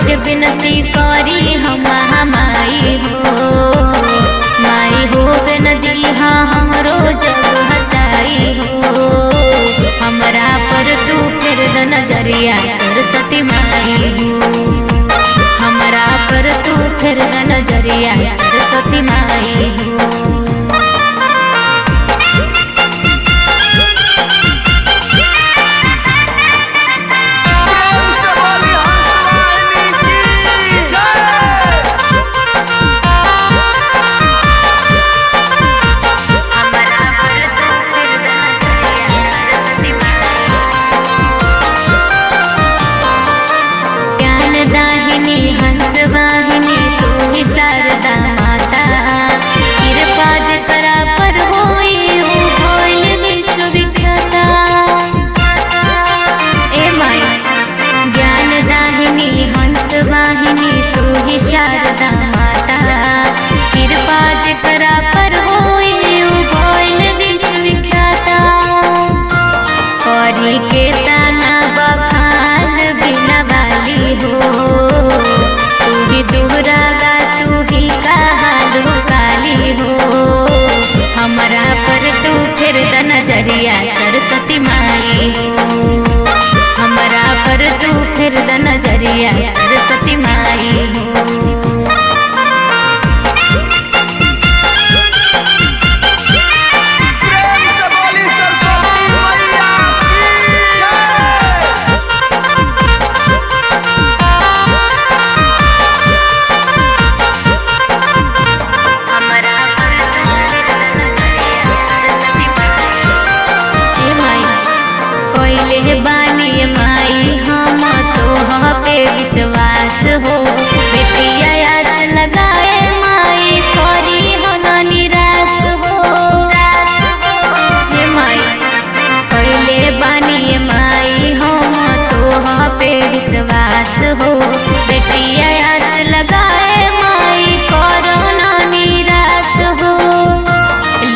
के विनती करी हम माई हो बेनदी हाँ हमरो जग हसाई हो। हमरा पर तू फिर द नजरिया सरस्वती माई हो। हमरा पर तू फिर द नजरिया सरस्वती माई हो। हंस वाहिनी तू ही शारदा माता, कृपा जकरा पर होई ऊ होइल विश्व विख्याता। ए माई ज्ञान दाहिनी हंस वाहिनी तू ही शारदा माता, कृपा जकरा पर होई ऊ होइल विश्व विख्याता। करी के ताना बखान बिना वाली हो, दुहरागा तू ही कहालू काली हो। हमरा पर तू फिर द नजरिया सरस्वती माई हो। हमरा पर तू फिर द नजरिया सरस्वती माई हो। बानी माई हम तो पे विश्वास हो, बेटिया याद लगाए माई करी हो न निराश हो। हे माई पहले बानी माई हम तो पे विश्वास हो, बेटिया याद लगाए माई करो न निराश हो।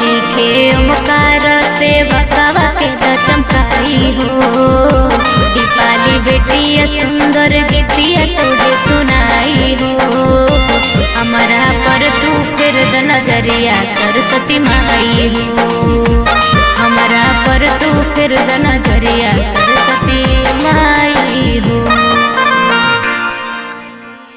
लिखे ओमकार से बकवा के चमकाई हो, दीपाली बेटिया सुंदर गीतिया तुझे सुनाई हो। हमारा पर तू फिर द नजरिया सरस्वती माई हो।